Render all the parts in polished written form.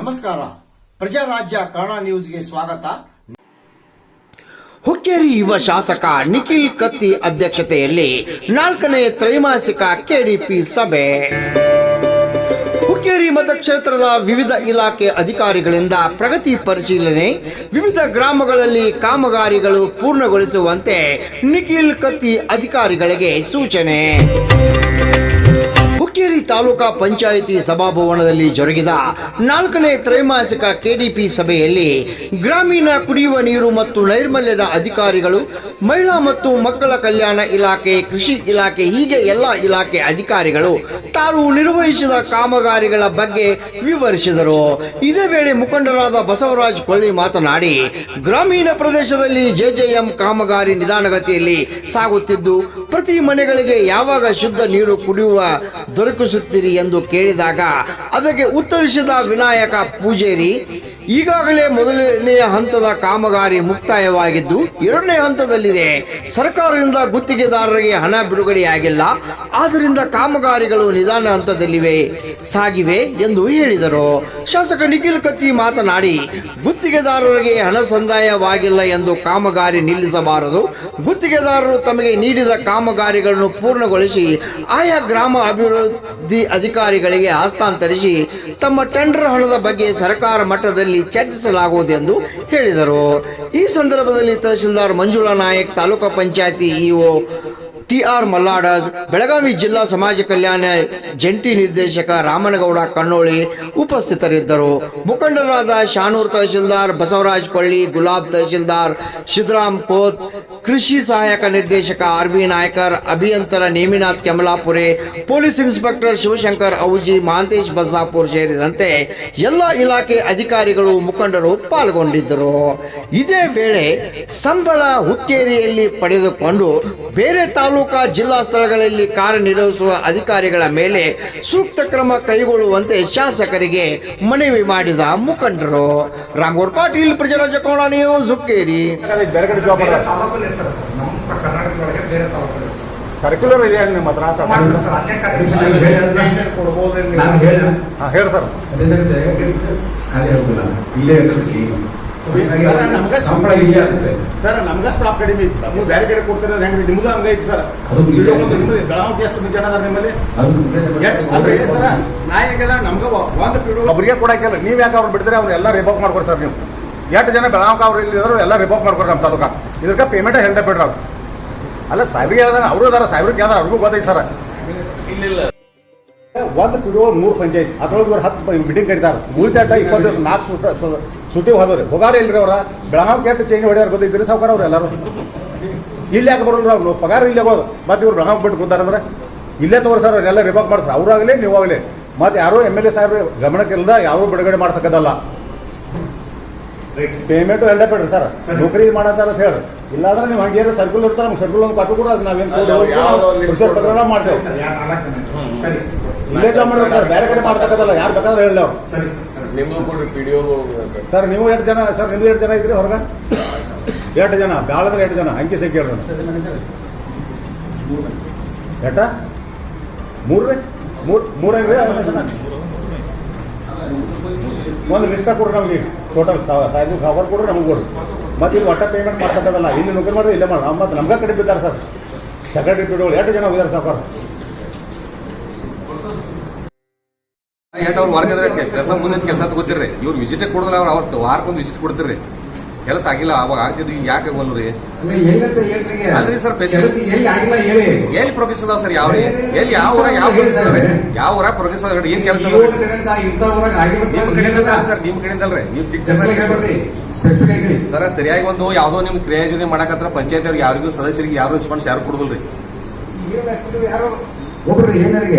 ನಮಸ್ಕಾರ. ಪ್ರಜಾರಾಜ್ಯ ಕನ್ನಡ ನ್ಯೂಸ್ಗೆ ಸ್ವಾಗತ. ಹುಕ್ಕೇರಿ ಯುವ ಶಾಸಕ ನಿಖಿಲ್ ಕತ್ತಿ ಅಧ್ಯಕ್ಷತೆಯಲ್ಲಿ 4ನೇ ತ್ರೈಮಾಸಿಕ ಕೆಡಿಪಿ ಸಭೆ. ಹುಕ್ಕೇರಿ ಮತಕ್ಷೇತ್ರದ ವಿವಿಧ ಇಲಾಖೆ ಅಧಿಕಾರಿಗಳಿಂದ ಪ್ರಗತಿ ಪರಿಶೀಲನೆ, ವಿವಿಧ ಗ್ರಾಮಗಳಲ್ಲಿ ಕಾಮಗಾರಿಗಳು ಪೂರ್ಣಗೊಳಿಸುವಂತೆ ನಿಖಿಲ್ ಕತ್ತಿ ಅಧಿಕಾರಿಗಳಿಗೆ ಸೂಚನೆ. ಹುಕ್ಕೇರಿ ತಾಲೂಕಾ ಪಂಚಾಯಿತಿ ಸಭಾಭವನದಲ್ಲಿ ಜರುಗಿದ 4ನೇ ತ್ರೈಮಾಸಿಕ ಕೆಡಿಪಿ ಸಭೆಯಲ್ಲಿ ಗ್ರಾಮೀಣ ಕುಡಿಯುವ ನೀರು ಮತ್ತು ನೈರ್ಮಲ್ಯದ ಅಧಿಕಾರಿಗಳು, ಮಹಿಳಾ ಮತ್ತು ಮಕ್ಕಳ ಕಲ್ಯಾಣ ಇಲಾಖೆ, ಕೃಷಿ ಇಲಾಖೆ ಹೀಗೆ ಎಲ್ಲ ಇಲಾಖೆ ಅಧಿಕಾರಿಗಳು ತಾವು ನಿರ್ವಹಿಸಿದ ಕಾಮಗಾರಿಗಳ ಬಗ್ಗೆ ವಿವರಿಸಿದರು. ಇದೇ ವೇಳೆ ಮುಖಂಡರಾದ ಬಸವರಾಜ್ ಕೊಳ್ಳಿ ಮಾತನಾಡಿ, ಗ್ರಾಮೀಣ ಪ್ರದೇಶದಲ್ಲಿ ಜೆಜೆಎಂ ಕಾಮಗಾರಿ ನಿಧಾನಗತಿಯಲ್ಲಿ ಸಾಗುತ್ತಿದ್ದು, ಪ್ರತಿ ಮನೆಗಳಿಗೆ ಯಾವಾಗ ಶುದ್ಧ ನೀರು ಕುಡಿಯುವ ದೊರಕಿಸುತ್ತೀರಿ ಎಂದು ಕೇಳಿದಾಗ ಅದಕ್ಕೆ ಉತ್ತರಿಸಿದ ವಿನಾಯಕ ಪೂಜೇರಿ, ಈಗಾಗಲೇ ಮೊದಲನೆಯ ಹಂತದ ಕಾಮಗಾರಿ ಮುಕ್ತಾಯವಾಗಿದ್ದು 2ನೇ ಹಂತದಲ್ಲಿದೆ. ಸರ್ಕಾರದಿಂದ ಗುತ್ತಿಗೆದಾರರಿಗೆ ಹಣ ಬಿಡುಗಡೆಯಾಗಿಲ್ಲ, ಆದ್ದರಿಂದ ಕಾಮಗಾರಿಗಳು ನಿಧಾನ ಹಂತದಲ್ಲಿವೆ ಸಾಗಿವೆ ಎಂದು ಹೇಳಿದರು. ಶಾಸಕ ನಿಖಿಲ್ ಕತ್ತಿ ಮಾತನಾಡಿ, ಗುತ್ತಿಗೆದಾರರಿಗೆ ಹಣ ಸಂದಾಯವಾಗಿಲ್ಲ ಎಂದು ಕಾಮಗಾರಿ ನಿಲ್ಲಿಸಬಾರದು. ಗುತ್ತಿಗೆದಾರರು ತಮಗೆ ನೀಡಿದ ಕಾಮಗಾರಿಗಳನ್ನು ಪೂರ್ಣಗೊಳಿಸಿ ಆಯಾ ಗ್ರಾಮ ಅಭಿವೃದ್ಧಿ ಅಧಿಕಾರಿಗಳಿಗೆ ಹಸ್ತಾಂತರಿಸಿ ತಮ್ಮ ಟೆಂಡರ್ ಹಣದ ಬಗ್ಗೆ ಸರ್ಕಾರ ಮಟ್ಟದಲ್ಲಿ ಚರ್ಚಿಸಲಾಗುವುದು ಎಂದು ಹೇಳಿದರು. ಈ ಸಂದರ್ಭದಲ್ಲಿ ತಹಶೀಲ್ದಾರ್ ಮಂಜುಳಾ ನಾಯಕ್, ತಾಲೂಕಾ ಪಂಚಾಯತಿ ಇಒ ಟಿ.ಆರ್. ಮಲ್ಲಾಡದ್, ಬೆಳಗಾವಿ ಜಿಲ್ಲಾ ಸಮಾಜ ಕಲ್ಯಾಣ ಜಂಟಿ ನಿರ್ದೇಶಕ ರಾಮನಗೌಡ ಕಣ್ಣೋಳಿ ಉಪಸ್ಥಿತರಿದ್ದರು. ಮುಖಂಡರಾದ ಶಾನೂರ್ ತಹಶೀಲ್ದಾರ್ ಬಸವರಾಜ್ ಕೊಳ್ಳಿ, ಗುಲಾಬ್ ತಹಶೀಲ್ದಾರ್ ಸಿದ್ದರಾಮ್ ಕೋತ್, ಕೃಷಿ ಸಹಾಯಕ ನಿರ್ದೇಶಕ ಆರ್.ಬಿ. ನಾಯ್ಕರ್, ಅಭಿಯಂತರ ನೇಮಿನಾಥ್ ಕೆಮಲಾಪುರೆ, ಪೊಲೀಸ್ ಇನ್ಸ್ಪೆಕ್ಟರ್ ಶಿವಶಂಕರ್ ಔಜಿ, ಮಹಾಂತೇಶ್ ಬಸಾಪುರ್ ಸೇರಿದಂತೆ ಎಲ್ಲ ಇಲಾಖೆ ಅಧಿಕಾರಿಗಳು, ಮುಖಂಡರು ಪಾಲ್ಗೊಂಡಿದ್ದರು. ಇದೇ ವೇಳೆ ಸಂಬಳ ಹುಕ್ಕೇರಿಯಲ್ಲಿ ಪಡೆದುಕೊಂಡು ಬೇರೆ ತಾಲೂಕಾ ಜಿಲ್ಲಾ ಸ್ಥಳಗಳಲ್ಲಿ ಕಾರ್ಯನಿರ್ವಹಿಸುವ ಅಧಿಕಾರಿಗಳ ಮೇಲೆ ಸೂಕ್ತ ಕ್ರಮ ಕೈಗೊಳ್ಳುವಂತೆ ಶಾಸಕರಿಗೆ ಮನವಿ ಮಾಡಿದ ಮುಖಂಡರು. ರಾಮಗೌಡ ಪಾಟೀಲ್, ಪ್ರಜಾರಾಜ್ಯ ಕನ್ನಡ ನ್ಯೂಸ್, ಹುಕ್ಕೇರಿ. ಸರ್ಕ್ಯುಲರ್ ಇದೆ ನಿಮ್ಮ ಹತ್ರ ಹೇಳಿ ಸರ್. ಸಂಬಳ ಇಲ್ಲೇ ಆಗುತ್ತೆ ಸರ್. ನಮ್ಗೆ ಸ್ಟಾಪ್ ಕಡಿಮೆ ಐತಿ, ನೀವು ಬೇರೆ ಕಡೆ ಕೊಡ್ತೀರ ಹೆಂಗ್ರಿ? ನಿಮ್ದು ಹಂಗ ಐತಿ ಸರ್. ಬೆಳಗಾವಿ ಎಷ್ಟು ಜನ ಅದಾರ ನಿಮ್ಮಲ್ಲಿ? ಅಲ್ರಿ ಸರ್, ನಾಯಕದ ನಮ್ಗೆ ಒಂದು ಪೀಡು ಒಬ್ಬರಿಗೆ ಕೊಡಾಕಿಲ್ಲ. ನೀವು ಯಾಕೆ ಅವ್ರು ಬಿಡ್ತೀರಿ? ಅವ್ರೆಲ್ಲ ರಿಬೋಕ್ ಮಾಡ್ಕೊಡಿ ಸರ್. ನೀವು ಎಷ್ಟು ಜನ ಬೆಳಗಾವಿ ಅವ್ರು ಇಲ್ಲಿದ್ರು ಎಲ್ಲ ರಿಬೋಕ್ ಮಾಡ್ಕೊಡ್ರಿ ನಮ್ಮ ತಾಲೂಕಾ. ಇದಕ್ಕೆ ಪೇಮೆಂಟ್ ಹೇಳ್ದೆ ಬಿಡ್ರಿ ಅವ್ರು. ಅಲ್ಲ ಸಾಹೇಬ್ರಿಗೆ ಹೇಳ್ದಾರ, ಅವರು ಅದಾರ, ಸಾಹೇಬ್ರಿಗೆ ಹೇಳ್ದಾರ, ಅವ್ರಿಗೂ ಗೊತ್ತೈತಿ ಸರ್. ಇಲ್ಲ ಒಂದು ಪಿಡಿಒ 3 ಪಂಚಾಯತ್ ಅದ್ರೊಳಗೆ ಇವ್ರು 10 ಮೀಟಿಂಗ್ ಕರೀತಾರೆ. ಉಳಿತಾಟ 20 ದಿವಸ 4 ಸುಟಿ ಹೋದವ್ರಿ. ಹೋಗಾರ ಇಲ್ರಿ ಅವ್ರ ಬೆಳಗಾವಿ ಕೆಟ್ಟ ಚೈನಿ ಹೊಡೆಯಾರ ಗೊತ್ತೈತ್ರಿ ಸಾವುಕಾರ ಅವ್ರು ಎಲ್ಲರೂ. ಇಲ್ಲಿ ಯಾಕೆ ಬರೋಲ್ರಿ ಅವ್ರು? ಪಗಾರ ಇಲ್ಲೇ ಹೋದು ಮತ್ತೆ ಇವ್ರು ಬೆಳಗಾವಿ ಬಿಟ್ಟು ಕೂತಾರಂದ್ರೆ ಇಲ್ಲೇ ತಗೋರಿ ಸರ್. ಅವರೆಲ್ಲ ರಿವಾಕ್ ಮಾಡ್ತಾರೆ, ಅವರಾಗಲಿ ನೀವಾಗಲಿ. ಮತ್ತು ಯಾರೋ MLA ಸಾಹೇಬ್ರು ಗಮನಕ್ಕಿಲ್ಲದ ಯಾರು ಬಿಡುಗಡೆ ಮಾಡ್ತಕ್ಕದಲ್ಲ. ಪೇಮೆಂಟು ಎಲ್ಲ ಬಿಡ್ರಿ ಸರ್. ನೌಕರಿ ಮಾಡಂತಾರ ಹೇಳಿ. ಇಲ್ಲಾಂದ್ರೆ ನೀವು ಹಂಗೇನು ಸರ್ಕಲ್ ಇರ್ತಾರೆ, ನಮ್ಗೆ ಸರ್ಕಲ್ ಒಂದು ಕಾಪಿ ಕೂಡ ಅದು ನಾವೇನು ಪತ್ರ ಮಾಡ್ತೇವೆ. ಇಲ್ಲೇ ಜಾಬ್ ಮಾಡ್ಬೇಕು ಸರ್, ಬೇರೆ ಕಡೆ ಮಾಡ್ತಕ್ಕದಲ್ಲ. ಯಾರು ಬೇಕಾದ್ರೆ ಹೇಳಿಲ್ಲ ಅವ್ರು. ಸರ್ ನೀವು 8 ಜನ ಸರ್, ನಿಮ್ದು 8 ಜನ ಐತ್ರಿ ಹೊರಗೆ? 8 ಜನ ಬ್ಯಾಳದ್ರೆ 8 ಜನ ಅಂಕಿ ಸಂಖ್ಯೆ ಹೇಳ್ರಿ. 3 ಒಂದು ಲಿಸ್ಟ್ ಕೊಡ್ರಿ ನಮ್ಗೆ. ಟೋಟಲ್ ಸಾಹೇಬ್ ಖಬರ್ ಕೊಡ್ರಿ, ನಮಗೆ ಕೊಡ್ರಿ. ಮತ್ತು ಇಲ್ಲಿ ಒಟ್ಟ ಪೇಮೆಂಟ್ ಮಾಡ್ತಕ್ಕದಲ್ಲ. ಇಲ್ಲಿ ನೌಕರಿ ಮಾಡ್ರಿ, ಇಲ್ಲೇ ಮಾಡಿ. ಮತ್ತು ನಮ್ಗೆ ಕಡೆ ಬಿದ್ದಾರೆ ಸರ್. ಸೆಕ್ರೆಟರಿ ಪಿಡಿಗಳು 8 ಜನ ಹೋಗಿದ್ದಾರೆ ಸಾವುಕಾರ. ಅವ್ರು ವರ್ಗದ್ರೆ ಕೆಲಸ ಮುಂದಿನ ಕೆಲಸ ತಗೋತಿರ್ರಿ. ಇವ್ರು ವಿಸಿಟ್ ಕೊಡೋದಿಲ್ಲ. ಅವ್ರು ಅವತ್ತು ವಾರಕ್ಕೊಂದು ವಿಸಿಟ್ ಕೊಡ್ತಿರ್ರಿ. ಕೆಲಸ ಆಗಿಲ್ಲ, ಅವಾಗ ಆಗ್ತಿದ್ರಿ. ಈಗ ಯಾಕೆ ಹೋಲ್ರಿ? ಅಲ್ರಿ ಸರ್, ಎಲ್ಲಿ ಪ್ರೋಗ್ರೆಸ್ ಅದಾವ ಸರ್? ಯಾವ ಎಲ್ಲಿ ಯಾವ ಊರಾಗ ಯಾವ ಪ್ರೋಗ್ರೆಸ್ ಅದಾವೆ? ಯಾವ ಊರಾಗ ಪ್ರೋಗ್ರೆಸ್ ಅದ? ಏನ್ ಕೆಲಸ ಸರ್? ನಿಮ್ ಕಡೆಯಿಂದ ಅಲ್ರಿ, ನೀವು ಚಿಕ್ಕ ಸರ್. ಸರಿಯಾಗಿ ಒಂದು ಯಾವುದೋ ನಿಮ್ಗೆ ಕ್ರಿಯಾ ಯೋಜನೆ ಮಾಡಕತ್ರ ಪಂಚಾಯತ್ ಅವ್ರಿಗೆ ಯಾರಿಗೂ ಸದಸ್ಯರಿಗೆ ಯಾರು ರೆಸ್ಪಾನ್ಸ್ ಯಾರು ಕೊಡುದಿಲ್ರಿ.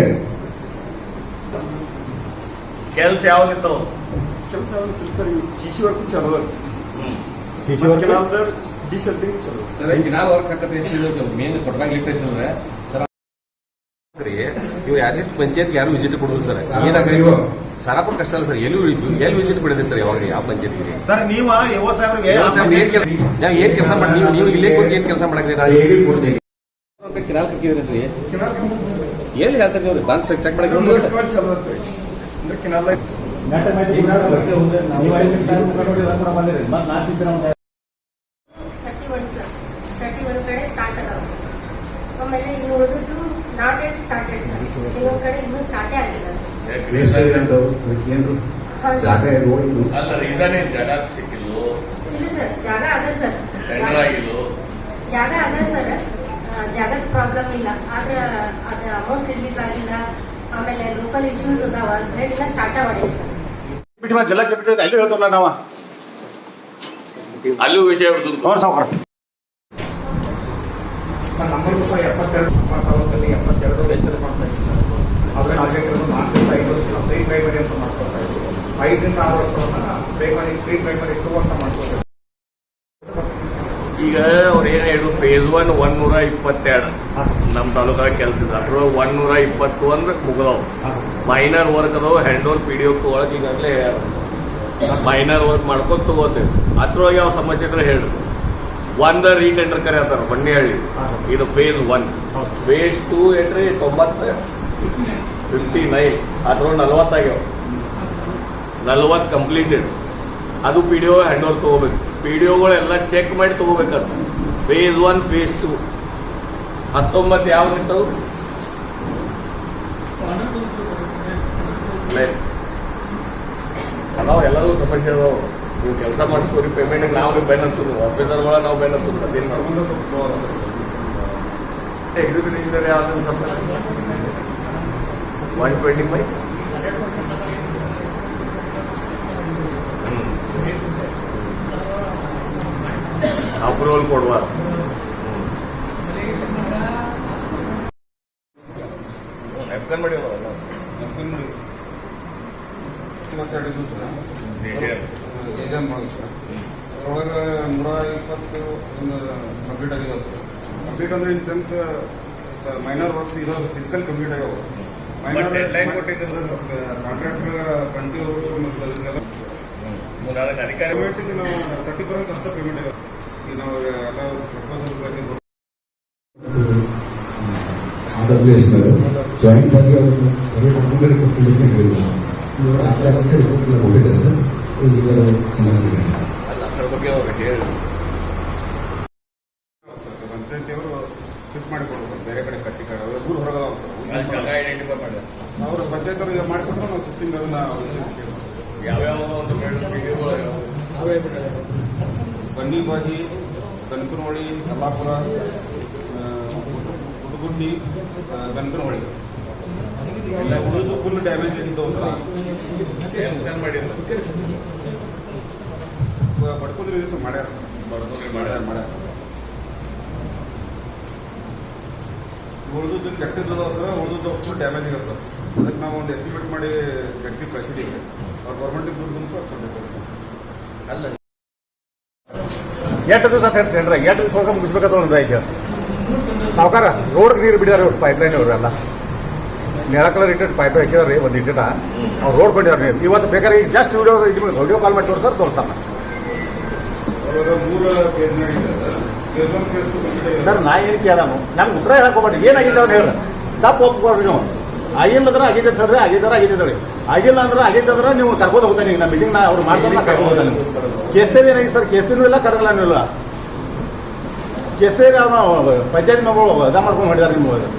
ಕೆಲಸ ಯಾವಾಗಿತ್ತು? ಕೆಲಸ ಸರ್ ಸಿಸಿ ವರ್ಕ್ ಚಲೋ ಸರ್. ಇವ್ರು ಅಟ್ಲೀಸ್ಟ್ ಪಂಚಾಯತ್ಗೆ ಯಾರು ವಿಸಿಟ್ ಕೊಡೋದು ಸರ್. ಏನಾಗ ಸರಾಪುರ ಕಷ್ಟ ಅಲ್ಲ ಸರ್. ಎಲ್ಲಿ ವಿಸಿಟ್ ಕೊಡಿದ್ರಿ ಸರ್ ಯಾವಾಗ ಯಾವ ಪಂಚಾಯತ್ಗೆ? ಸರ್ ನೀವು ಏನ್ ಕೆಲಸ ಮಾಡಿ ನೀವು ಇಲ್ಲೇ ಕೊಟ್ಟು ಏನ್ ಕೆಲಸ ಮಾಡಕ್ರಿ? ಕಿನಾಲ್ ಹಾಕಿದ್ರಿ ಎಲ್ಲಿ ಹೇಳ್ತಾರೆ? ಬಂದ್ ಚೆಕ್ ಮಾಡಿ ನೆಟ್ಟ ಮಾಹಿತಿ ನೀವು 5 ನಿಮಿಷ ಮುಖಂಡಿ ಕೂಡ ಬಂದಿರಿ ಮತ್ತೆ ಲಾಸ್ಟ್ ಇದ್ರೆ ನಮ್ಗೆ 31 ಸರ್ 31 ಕಡೆ ಸ್ಟಾರ್ಟ್ ಅದಾವ ಸರ್. ಆಮೇಲೆ ಇನ್ನು ಉಳಿದದ್ದು ನಾಟ್ ಎಟ್ ಸ್ಟಾರ್ಟೆಡ್ ಸರ್. ಇನ್ನೊಂದು ಕಡೆ ಇನ್ನೂ ಸ್ಟಾರ್ಟೇ ಆಗಿಲ್ಲ ಸರ್. ಜಾಗ ನೋಡಿ ಅಲ್ಲ ರೀಸನ್ ಏನು ಜಾಗ ಸಿಕ್ಕಿಲ್ವೋ ಇಲ್ಲ ಸರ್, ಜಾಗ ಅದ ಸರ್, ಟೆಂಡರ್ ಆಗಿಲ್ವೋ ಜಾಗ ಅದ ಸರ್. ಜಾಗದ ಪ್ರಾಬ್ಲಮ್ ಇಲ್ಲ, ಆದ್ರೆ ಅದು ಅಮೌಂಟ್ ರಿಲೀಸ್ ಆಗಿಲ್ಲ. ಆಮೇಲೆ ಲೋಕಲ್ ಇಶ್ಯೂಸ್ ಅದಾವ ಅಂತ ಹೇಳಿ ಇನ್ನ ಸ್ಟಾರ್ಟ್ ಮಾಡಿಲ್ಲ ಸರ್. ಬಿಟ್ಟು ಮತ್ತೆ ಜಿಲ್ಲಾ ಕೆಪಿಟಲ್ ಅಲ್ಲಿ ಹೇಳ್ತಾರಲ್ಲ ನಾವು ಅಲ್ಲೂ ವಿಷಯ ಬರ್ತದೆ. ನೋಡಿ ಸಾವ್ಕಾರ ನಮ್ಮಲ್ಲೂ ಸಹ 72 ಮಾಡ್ತಾವಲ್ಲಿ 72 ಬೇಸರ ಮಾಡ್ತಾ ಇದ್ದೀವಿ ಸರ್. ಆದರೆ ಟಾರ್ಗೆಟ್ 4 ದಿವಸ 5 ವರ್ಷ ಪ್ರೀ ಪ್ರೈಮರಿ ಅಂತ ಮಾಡ್ಕೊಳ್ತಾ ಇದ್ದೀವಿ. 5 ರಿಂದ 6 ವರ್ಷವನ್ನು ಪ್ರೀ ಪ್ರೈಮರಿ 2 ವರ್ಷ ಮಾಡ್ಕೊಳ್ತಾರೆ. ಈಗ ಅವ್ರು ಏನು ಹೇಳಿದ್ರು ಫೇಸ್ 1 122 ನಮ್ಮ ತಾಲೂಕಾಗ ಕೆಲಸ ಇದೆ. ಅದ್ರೊಳಗೆ 120 ಅಂದ್ರೆ ಮುಗಿದವು. ಮೈನರ್ ವರ್ಕ್ ಅದಾವ, hand over P D O ತೊಗೊಳಕ್ಕೆ ಈಗಾಗಲೇ ಮೈನರ್ ವರ್ಕ್ ಮಾಡ್ಕೊಂಡು ತೊಗೋತೇವೆ. ಅದ್ರೊಳಗೆ ಯಾವ ಸಮಸ್ಯೆ ಇದ್ರೆ ಹೇಳ್ರಿ. ಒಂದು ರೀಟೆಂಡರ್ ಕರೆ ಅಂತಾರೆ ಬನ್ನಿ ಹೇಳಿ. ಇದು ಫೇಸ್ 1. ಫೇಸ್ 2 ಏನ್ರಿ 90 59 ಅದ್ರೊಳಗೆ 40 ಆಗ್ಯಾವ. 40 ಕಂಪ್ಲೀಟೆಡ್. ಅದು P D O hand over ತೊಗೋಬೇಕು. ಪಿ ಡಿ ಒಗಳೆಲ್ಲ ಚೆಕ್ ಮಾಡಿ ತೊಗೋಬೇಕಂತ. ಫೇಸ್ 1 ಫೇಸ್ 2 19 ಯಾವ ನಿಂತವು ಅದಾವ. ಎಲ್ಲರೂ ಸಮಸ್ಯೆ ಅದಾವ. ನೀವು ಕೆಲಸ ಮಾಡಿಸ್ಕೊರಿ, ಪೇಮೆಂಟ್ ನಾವು ಬೆನ್ ಹಚ್ಚೋದು, ಆಫೀಸರ್ಗಳ ನಾವು ಬೆನ್ ಹಚ್ಚೋದು. ಅದೇನು ಎಕ್ಸಿಕ್ಯೂಟಿವ್ ಇಂಜಿನಿಯರ್ ಯಾವ್ದು ಸ್ವಲ್ಪ 125 ಅಪ್ರೂವಲ್ ಕೊಡುವ. ಎಪ್ಕನ್ ಮಾಡಿ 22 ದಿವಸ ಎಕ್ಸಾಮ್ ಮಾಡೋದು ಸರ್. ಅದರೊಳಗೆ 120 ಕಂಪ್ಲೀಟ್ ಆಗಿದಾವೆ ಸರ್. ಕಂಪ್ಲೀಟ್ ಅಂದ್ರೆ ಇನ್ ಸೆನ್ಸ್ ಮೈನರ್ ವರ್ಕ್ಸ್ ಇದು ಫಿಸಿಕಲ್ ಕಂಪ್ಲೀಟ್ ಆಗ್ಯಾವ. ಮೈನರ್ ಕಾಂಟ್ರಾಕ್ಟರ್ ಕಂಟಿನ್ಯೂ ಮತ್ತು ಅದನ್ನೆಲ್ಲ ಅಧಿಕಾರಿ ಪೇಮೆಂಟಿಗೆ ನಾವು 30% ಅಷ್ಟೇ ಪೇಮೆಂಟ್ ಆಗ್ಯಾವ. ಈಗ ನಾವು ಎಲ್ಲ ಪ್ರಪೋಸಲ್ RWS ಜಾಯಿಂಟ್ ಆಗಿ ಅವರು ಸರ್ವೆ ಕೊಟ್ಟಿದ್ದಾರೆ ಹೇಳಿದ್ರು ಸರ್. ಹೋಗಿದೆ ಸರ್. ಈಗ ಸಮಸ್ಯೆ ಇದೆ ಸರ್. ಅಲ್ಲ ಅದ್ರ ಬಗ್ಗೆ ಅವ್ರು ಹೇಳಿ ಪಂಚಾಯತಿಯವರು ಶಿಫ್ಟ್ ಮಾಡಿಕೊಡ್ಬೇಕು ಬೇರೆ ಕಡೆ ಕಟ್ಟಿ ಊರು ಹೊರಗದಾವ ಸರ್. ಜಾಗ ಐಡೆಂಟಿಫೈ ಮಾಡಿದ ಅವರು ಪಂಚಾಯತ್ ಮಾಡಿಕೊಟ್ರೆ ನಾವು ಶಿಫ್ಟಿಂಗ್ ಅದನ್ನ ಯಾವ್ಯಾವ ಒಂದು ವಿಡಿಯೋಗಳು ಬನ್ನಿಬಾಗಿ, ಗಣಕನಹೊಳಿ, ಯಲ್ಲಾಪುರ, ಹುಡುಗುಂಡಿ, ಗಣಕನಹೊಳಿ ಎಲ್ಲ ಉಳಿದು ಫುಲ್ ಡ್ಯಾಮೇಜ್ ಆಗಿದ್ದವು ಸರ್. ಬಡ್ಕೋದ್ರಿ ದಿವಸ ಮಾಡ್ಯಾರ ಸರ್. ಮಾಡ್ಯಾರ ಉಳಿದು ಕೆಟ್ಟಿದ್ದದ ಸರ್. ಉಳಿದು ಫುಲ್ ಡ್ಯಾಮೇಜ್ ಆಗ್ಯಾವ ಸರ್. ಅದಕ್ಕೆ ನಾವು ಒಂದು ಎಸ್ಟಿಮೇಟ್ ಮಾಡಿ ವ್ಯಕ್ತಿ ಕಳಿಸಿದ್ದೀವಿ. ಅವ್ರು ಗೌರ್ಮೆಂಟಿಗೆ ದುಡ್ಡು ಬಂದು ಅಲ್ಲ ಎಷ್ಟು ದಿವಸ ಟೆಂಡ್ರ 8 ದಿವಸ ಒಳಗೆ ಮುಗಿಸ್ಬೇಕಂತ ಒಂದು ಐತೆ ಸಾವುಕಾರ. ರೋಡ್ಗೆ ನೀರು ಬಿಡಿದಾರೆ ಇವ್ರು ಪೈಪ್ಲೈನ್ ಅವರೆಲ್ಲ ನೆಲ ಕಲರ್ ಇಟ್ಟಿಟ್ಟು ಪೈಪ್ ಹಾಕಿದಾರೆ ಒಂದು ಇಟ್ಟಿಟ ಅವ್ರು ರೋಡ್ ಕೊಟ್ಟಿದ್ದಾರೆ ನೀರು. ಇವತ್ತು ಬೇಕಾದ್ರೆ ಈಗ ಜಸ್ಟ್ ವಿಡಿಯೋ ಕಾಲ್ ಮಾಡಿ ತೋರಿಸ್ತಾರೆ ತೋರಿಸ್ತಾನೆ ಅವಾಗ 3 ಕೇಸ್ನಾಗ ಇದೆ ಸರ್. ಕೇಸ್ 1 ಕೇಸ್ 2 ಕಂಪ್ಲೀಟ್ ಆಗಿದೆ ಸರ್. ನಾ ಏನು ಕೇಳಾನು ನಮ್ಗೆ ಉತ್ತರ ಹೇಳಕ್ ಹೋಗ್ಬೇಡಿ. ಏನಾಗಿದೆ ಅವ್ರು ಹೇಳಿ ತಪ್ಪು ಒಪ್ಕೊಳ್ರಿ ನೀವು. ಆಗಿಲ್ಲದ್ರೆ ಆಗಿದೆ ಅಂತ ಹೇಳ್ರಿ, ಆಗಿದ್ದಾರೆ ಆಗಿದೆ. ಆಗಿಲ್ಲ ಅಂದ್ರೆ ಆಗಿದ್ದ ಅಂದ್ರೆ ನೀವು ಕರ್ಕೊಂಡು ಹೋಗ್ತಾನೆ. ಈಗ ನಮ್ಮ ಮೀಟಿಂಗ್ ಅವ್ರು ಮಾಡ್ತಾರೆ ಕರ್ಕೊಂಡು ಹೋಗ್ತಾನೆ. ಕೇಸ್ತೇದು ಏನಾಗಿದೆ ಸರ್? ಕೇಸ್ತೇನೂ ಇಲ್ಲ, ಕರಗಲಾನೂ ಇಲ್ಲ. ಕೇಸ್ತೇದು ಅವ್ನು ಪಂಚಾಯತ್ ಮಗಳು ಅದ ಮಾಡ್ಕೊಂಡು ಮಾಡಿದಾರೆ ನಿಮ್ಗೆ.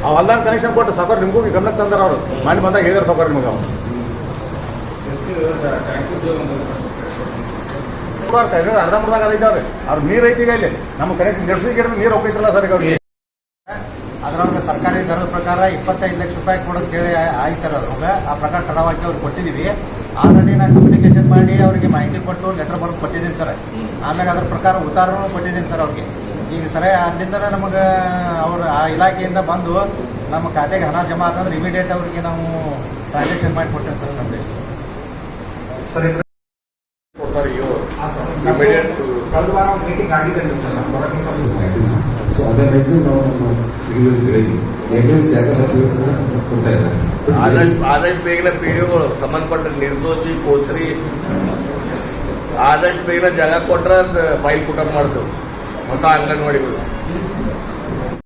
ಅವು ಹೊಲ್ದಾಗ ಕನೆಕ್ಷನ್ ಕೊಟ್ಟು ಸಾಕಾರ ನಿಮಗೂ ಗಮನಕ್ಕೆ ತಂದಾರ ಅವರು. ಮಾಡಿ ಬಂದಾಗ ಹೇಳಿದಾರೆ ಸಾಕಾರ ನಿಮ್ಗೆ. ಅವ್ರು ಅರ್ಧಂಬರ್ದಾಗ ಅದೈತವ್ರಿ. ಅವ್ರು ನೀರು ಐತಿಗ ಇಲ್ಲಿ ನಮ್ಮ ಕನೆಕ್ಷನ್ ನಡೆಸಿದ ನೀರು ಹೋಗ್ತೈತಿಲ್ಲ ಸರ್. ಈಗ ಅವ್ರಿಗೆ ಅದರೊಳಗೆ ಸರ್ಕಾರಿ ದರದ ಪ್ರಕಾರ 25 ಲಕ್ಷ ರೂಪಾಯಿ ಕೊಡೋದು ಹೇಳಿ ಆಯ್ತು ಸರ್. ಅದ್ರೊಳಗೆ ಆ ಪ್ರಕಾರ ತಡವಾಗಿ ಅವ್ರಿಗೆ ಕೊಟ್ಟಿದ್ದೀವಿ. ಆಲ್ರೆಡಿ ನಾನು ಕಮ್ಯುನಿಕೇಶನ್ ಮಾಡಿ ಅವರಿಗೆ ಮಾಹಿತಿ ಕೊಟ್ಟು ಲೆಟರ್ ಬರೆದು ಕೊಟ್ಟಿದ್ದೀನಿ ಸರ್. ಆಮೇಲೆ ಅದ್ರ ಪ್ರಕಾರ ಉತ್ತಾರನೂ ಕೊಟ್ಟಿದ್ದೀನಿ ಸರ್ ಅವ್ರಿಗೆ. ಈಗ ಸರಿ ಅಲ್ಲಿಂದ ನಮಗೆ ಅವರು ಆ ಇಲಾಖೆಯಿಂದ ಬಂದು ನಮ್ಮ ಖಾತೆಗೆ ಹಣ ಜಮಾ ಆತಂದ್ರೆ ಇಮಿಡಿಯೇಟ್ ಅವರಿಗೆ ನಾವು ಟ್ರಾನ್ಸಾಕ್ಷನ್ ಮಾಡಿ ಕೊಡ್ತೇನೆ ಸರ್. ನಮಗೆ ಸರ್ ಕೊಡ್ತಾರೆ ಇಮಿಡಿಯೇಟ್. ಕಳೆದ ವಾರ ಒಂದು ಮೀಟಿಂಗ್ ಆಗಿದೆ ಸರ್. ನಮ್ಮ ಬರೋಕ್ಕಿಂತ ಸೊ ಅದನ್ನೈತು ನಾವು ನಮ್ಮ ಹೇಳಿದ್ವಿ. ಜಾಗ ಕೊಡ್ತಾ ಇದ್ದಾರೆ. ಆದಷ್ಟು ಬೇಗನೆ ಪಿ ಡಿ ಒಗಳು ಸಂಬಂಧಪಟ್ಟ ನಿರ್ದೋಷಿ ಕೋಸ್ರಿ ಆದಷ್ಟು ಬೇಗನೆ ಜಾಗ ಕೊಟ್ರೆ ಫೈಲ್ ಪುಟಪ್ ಮಾಡ್ತೇವೆ. ಹೊಸ ಅಂಗನವಾಡಿಗಳು